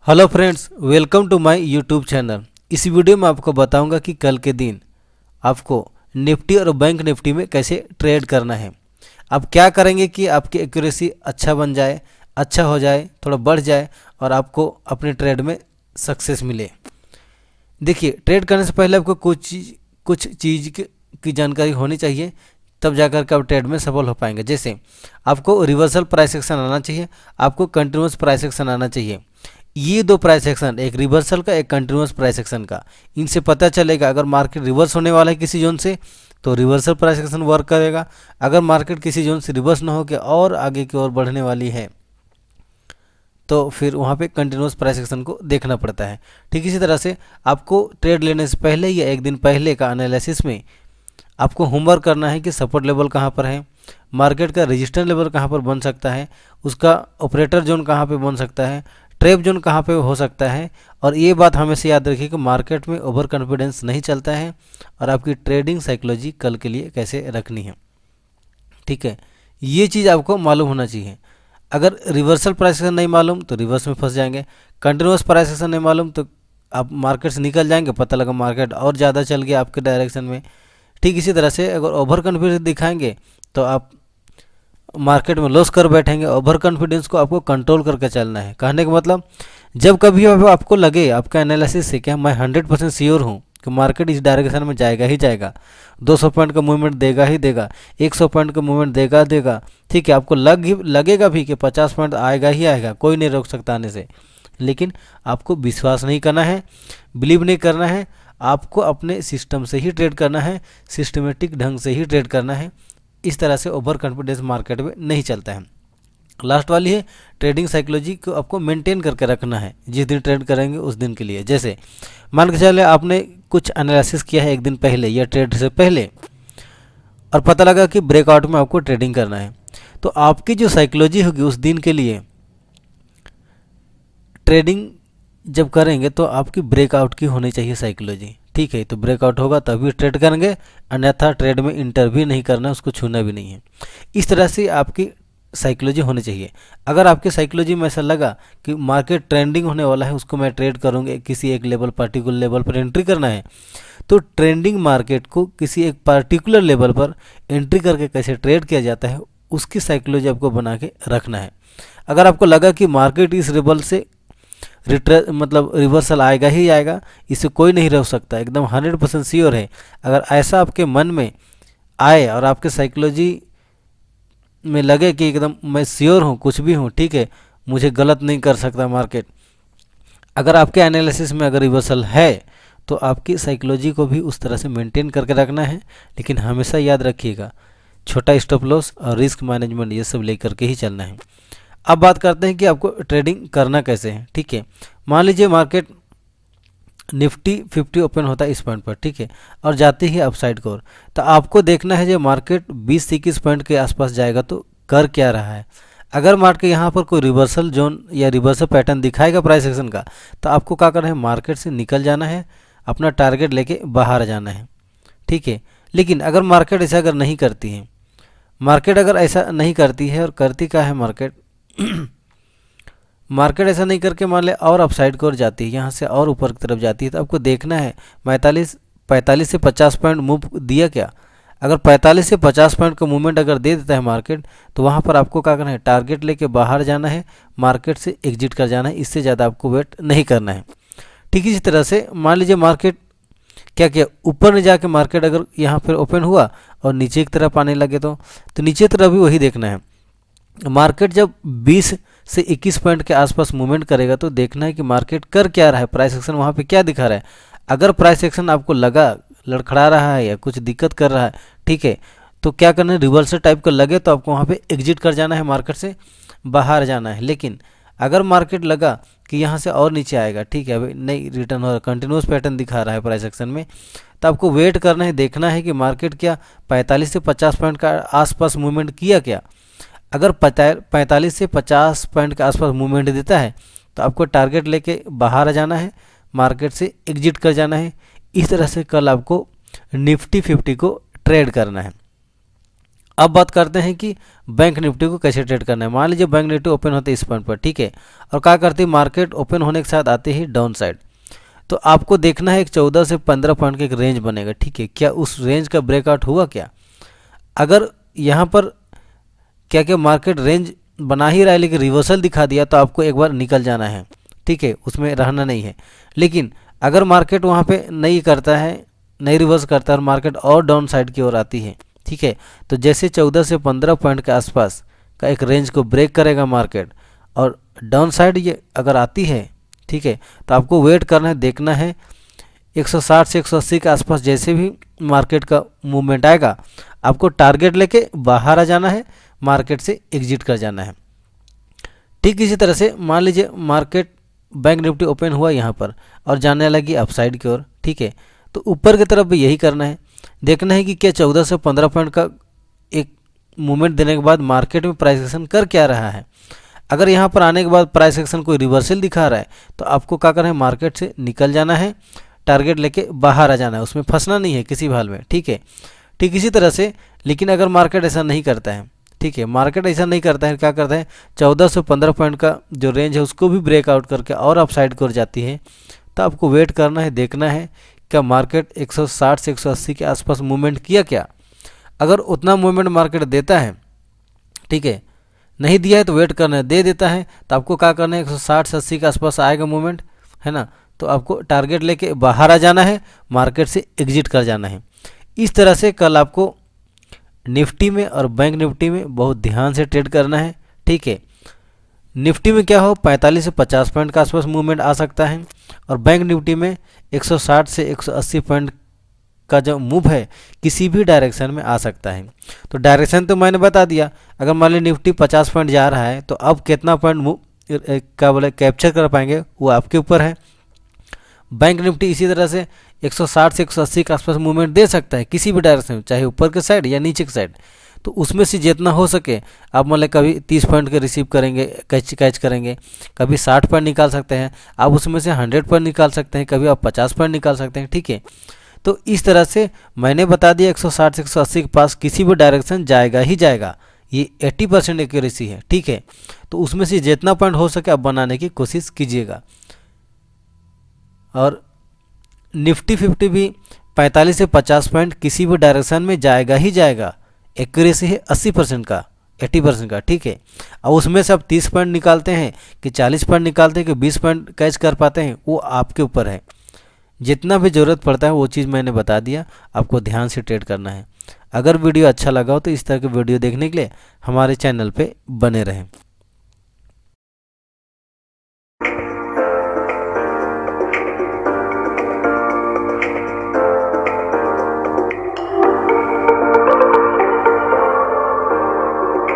Hello friends, welcome to my YouTube channel. इस video में आपको बताऊंगा कि कल के दिन आपको निफ्टी और बैंक निफ्टी में कैसे ट्रेड करना है। आप क्या करेंगे कि आपकी एक्यूरेसी अच्छा बन जाए, अच्छा हो जाए, थोड़ा बढ़ जाए और आपको अपने ट्रेड में सक्सेस मिले। देखिए, ट्रेड करने से पहले आपको कुछ चीज़ की जानकारी होनी चाहिए, तब जाकर के आप ट्रेड में सफल हो पाएंगे। जैसे आपको रिवर्सल प्राइस एक्शन आना चाहिए, आपको कंटिन्यूस प्राइस एक्शन आना चाहिए। ये दो प्राइस एक्शन, एक रिवर्सल का, एक कंटिन्यूस प्राइस एक्शन का, इनसे पता चलेगा अगर मार्केट रिवर्स होने वाला है किसी जोन से तो रिवर्सल प्राइस एक्शन वर्क करेगा। अगर मार्केट किसी जोन से रिवर्स ना होकर और आगे की ओर बढ़ने वाली है तो फिर वहाँ पे कंटिन्यूस प्राइस एक्शन को देखना पड़ता है। ठीक इसी तरह से आपको ट्रेड लेने से पहले या एक दिन पहले का एनालिसिस में आपको होमवर्क करना है कि सपोर्ट लेवल कहाँ पर है, मार्केट का रेजिस्टेंस लेवल कहाँ पर बन सकता है, उसका ऑपरेटर जोन कहाँ पे बन सकता है, ट्रैप जोन कहाँ पे हो सकता है। और ये बात हमेशा याद रखिए कि मार्केट में ओवर कॉन्फिडेंस नहीं चलता है और आपकी ट्रेडिंग साइकोलॉजी कल के लिए कैसे रखनी है। ठीक है, ये चीज़ आपको मालूम होना चाहिए। अगर रिवर्सल प्राइस एक्शन नहीं मालूम तो रिवर्स में फंस जाएंगे, कंटिन्यूस प्राइस एक्शन नहीं मालूम तो आप मार्केट से निकल जाएंगे, पता लगा मार्केट और ज़्यादा चल गया आपके डायरेक्शन में। ठीक इसी तरह से अगर ओवर कॉन्फिडेंस दिखाएंगे तो आप मार्केट में लॉस कर बैठेंगे। ओवर कॉन्फिडेंस को आपको कंट्रोल करके चलना है। कहने का मतलब, जब कभी आपको लगे आपका एनालिसिस से कि मैं 100% श्योर हूँ कि मार्केट इस डायरेक्शन में जाएगा ही जाएगा, 200 पॉइंट का मूवमेंट देगा ही देगा, 100 पॉइंट का मूवमेंट देगा देगा, ठीक है, आपको लगेगा भी कि 50 पॉइंट आएगा ही आएगा, कोई नहीं रोक सकता आने से, लेकिन आपको विश्वास नहीं करना है, बिलीव नहीं करना है। आपको अपने सिस्टम से ही ट्रेड करना है, सिस्टमेटिक ढंग से ही ट्रेड करना है। इस तरह से ओवर कॉन्फिडेंस मार्केट में नहीं चलता है। लास्ट वाली है, ट्रेडिंग साइकोलॉजी को आपको मेंटेन करके रखना है जिस दिन ट्रेड करेंगे उस दिन के लिए। जैसे मान के चले आपने कुछ एनालिसिस किया है एक दिन पहले या ट्रेड से पहले और पता लगा कि ब्रेकआउट में आपको ट्रेडिंग करना है, तो आपकी जो साइकोलॉजी होगी उस दिन के लिए ट्रेडिंग जब करेंगे तो आपकी ब्रेकआउट की होनी चाहिए साइकोलॉजी। ठीक है, तो ब्रेकआउट होगा तभी ट्रेड करेंगे, अन्यथा ट्रेड में इंटर भी नहीं करना, उसको छूना भी नहीं है। इस तरह से आपकी साइकोलॉजी होनी चाहिए। अगर आपकी साइकोलॉजी में ऐसा लगा कि मार्केट ट्रेंडिंग होने वाला है, उसको मैं ट्रेड करूँगा, किसी एक लेवल पर्टिकुलर लेवल पर एंट्री करना है, तो ट्रेंडिंग मार्केट को किसी एक पर्टिकुलर लेवल पर एंट्री करके कैसे ट्रेड किया जाता है उसकी साइकोलॉजी आपको बना के रखना है। अगर आपको लगा कि मार्केट इस लेवल से रिवर्सल आएगा ही आएगा, इससे कोई नहीं रह सकता, एकदम 100% श्योर है, अगर ऐसा आपके मन में आए और आपके साइकोलॉजी में लगे कि एकदम मैं श्योर हूँ, कुछ भी हूँ, ठीक है, मुझे गलत नहीं कर सकता मार्केट, अगर आपके एनालिसिस में अगर रिवर्सल है तो आपकी साइकोलॉजी को भी उस तरह से मेंटेन करके रखना है। लेकिन हमेशा याद रखिएगा, छोटा स्टॉप लॉस और रिस्क मैनेजमेंट ये सब लेकर के ही चलना है। अब बात करते हैं कि आपको ट्रेडिंग करना कैसे है। ठीक है, मान लीजिए मार्केट निफ्टी 50 ओपन होता है इस पॉइंट पर, ठीक है, और जाती है अपसाइड की ओर, तो आपको देखना है जब मार्केट 20 से 21 पॉइंट के आसपास जाएगा तो कर क्या रहा है। अगर मार्केट यहाँ पर कोई रिवर्सल जोन या रिवर्सल पैटर्न दिखाएगा प्राइस एक्शन का, तो आपको क्या करना है, मार्केट से निकल जाना है, अपना टारगेट लेके बाहर जाना है। ठीक है, लेकिन अगर मार्केट ऐसा अगर नहीं करती है, मार्केट अगर ऐसा नहीं करती है और करती क्या है मार्केट मार्केट ऐसा नहीं करके मान ले और अपसाइड की ओर जाती है, यहाँ से और ऊपर की तरफ जाती है, तो आपको देखना है 45 से 50 पॉइंट मूव दिया क्या। अगर 45 से 50 पॉइंट का मूवमेंट अगर दे देता है मार्केट, तो वहाँ पर आपको क्या करना है, टारगेट लेके बाहर जाना है, मार्केट से एग्जिट कर जाना है, इससे ज़्यादा आपको वेट नहीं करना है। ठीक इसी तरह से मान लीजिए मार्केट क्या किया, ऊपर नहीं जाके मार्केट अगर यहाँ पर ओपन हुआ और नीचे की तरफ आने लगे तो नीचे की तरफ भी वही देखना है। मार्केट जब 20 से 21 पॉइंट के आसपास मूवमेंट करेगा तो देखना है कि मार्केट कर क्या रहा है, प्राइस एक्शन वहाँ पे क्या दिखा रहा है। अगर प्राइस एक्शन आपको लगा लड़खड़ा रहा है या कुछ दिक्कत कर रहा है, ठीक है, तो क्या करना है, रिवर्सल टाइप का लगे तो आपको वहाँ पे एग्जिट कर जाना है, मार्केट से बाहर जाना है। लेकिन अगर मार्केट लगा कि यहाँ से और नीचे आएगा, ठीक है, अभी नहीं रिटर्न हो रहा, कंटिन्यूस पैटर्न दिखा रहा है प्राइस एक्शन में, तो आपको वेट करना है, देखना है कि मार्केट क्या 45 से 50 पॉइंट का आसपास मूवमेंट किया क्या। अगर 45 से 50 पॉइंट के आसपास मूवमेंट देता है तो आपको टारगेट लेके बाहर आ जाना है, मार्केट से एग्जिट कर जाना है। इस तरह से कल आपको निफ्टी 50 को ट्रेड करना है। अब बात करते हैं कि बैंक निफ्टी को कैसे ट्रेड करना है। मान लीजिए बैंक निफ्टी ओपन होते है इस पॉइंट पर, ठीक है, और क्या करती है मार्केट ओपन होने के साथ आते ही डाउन साइड। तो आपको देखना है एक 14 से 15 पॉइंट का एक रेंज बनेगा, ठीक है, क्या उस रेंज का ब्रेकआउट हुआ क्या। अगर यहाँ पर क्या क्या मार्केट रेंज बना ही रहा है लेकिन रिवर्सल दिखा दिया तो आपको एक बार निकल जाना है, ठीक है, उसमें रहना नहीं है। लेकिन अगर मार्केट वहाँ पे नहीं करता है, नहीं रिवर्स करता है और मार्केट और डाउन साइड की ओर आती है, ठीक है, तो जैसे 14 से 15 पॉइंट के आसपास का एक रेंज को ब्रेक करेगा मार्केट और डाउन साइड ये अगर आती है, ठीक है, तो आपको वेट करना है, देखना है 160 से 180 के आसपास जैसे भी मार्केट का मूवमेंट आएगा आपको टारगेट लेके बाहर आ जाना है, मार्केट से एग्जिट कर जाना है। ठीक इसी तरह से मान लीजिए मार्केट बैंक निफ्टी ओपन हुआ यहाँ पर और जाने लगी अपसाइड की ओर, ठीक है, तो ऊपर की तरफ भी यही करना है, देखना है कि क्या 14 से 15 पॉइंट का एक मूवमेंट देने के बाद मार्केट में प्राइस एक्शन कर क्या रहा है। अगर यहाँ पर आने के बाद प्राइस एक्शन कोई रिवर्सल दिखा रहा है तो आपको क्या करना है, मार्केट से निकल जाना है, टारगेट लेके बाहर आ जाना है, उसमें फंसना नहीं है किसी भी हाल में, ठीक है। ठीक इसी तरह से लेकिन अगर मार्केट ऐसा नहीं करता है, ठीक है, मार्केट ऐसा नहीं करता है, क्या करता है 14 से 15 पॉइंट का जो रेंज है उसको भी ब्रेकआउट करके और अपसाइड की ओर जाती है, तो आपको वेट करना है, देखना है क्या मार्केट 160 से 180 के आसपास मूवमेंट किया क्या। अगर उतना मूवमेंट मार्केट देता है, ठीक है, नहीं दिया है तो वेट करना है, दे देता है तो आपको क्या करना है 160 से 80 के आसपास आएगा मूवमेंट, है ना, तो आपको टारगेट लेके बाहर आ जाना है, मार्केट से एग्जिट कर जाना है। इस तरह से कल आपको निफ्टी में और बैंक निफ्टी में बहुत ध्यान से ट्रेड करना है, ठीक है। निफ्टी में क्या हो 45 से 50 पॉइंट के आसपास मूवमेंट आ सकता है और बैंक निफ्टी में 160 से 180 पॉइंट का जो मूव है किसी भी डायरेक्शन में आ सकता है। तो डायरेक्शन तो मैंने बता दिया, अगर मान लीजिए निफ्टी 50 पॉइंट जा रहा है तो अब कितना पॉइंट मूव क्या बोले कैप्चर कर पाएंगे वो आपके ऊपर है। बैंक निफ्टी इसी तरह से 160 से 180 के आसपास मूवमेंट दे सकता है किसी भी डायरेक्शन में, चाहे ऊपर के साइड या नीचे के साइड। तो उसमें से जितना हो सके आप मतलब कभी 30 पॉइंट के रिसीव करेंगे, कैच करेंगे, कभी 60 पॉइंट निकाल सकते हैं आप, उसमें से 100 पॉइंट निकाल सकते हैं, कभी आप 50 पॉइंट निकाल सकते हैं, ठीक है। तो इस तरह से मैंने बता दिया 160 से 180 के पास किसी भी डायरेक्शन जाएगा ही जाएगा, ये 80% एक्यूरेसी है, ठीक है। तो उसमें से जितना पॉइंट हो सके आप बनाने की कोशिश कीजिएगा। और निफ्टी 50 भी 45 से 50 पॉइंट किसी भी डायरेक्शन में जाएगा ही जाएगा, एक्यूरेसी है 80% का, 80% का, ठीक है। और उसमें से आप 30 पॉइंट निकालते हैं कि 40 पॉइंट निकालते हैं कि 20 पॉइंट कैच कर पाते हैं, वो आपके ऊपर है। जितना भी ज़रूरत पड़ता है वो चीज़ मैंने बता दिया, आपको ध्यान से ट्रेड करना है। अगर वीडियो अच्छा लगा हो तो इस तरह के वीडियो देखने के लिए हमारे चैनल पे बने रहें।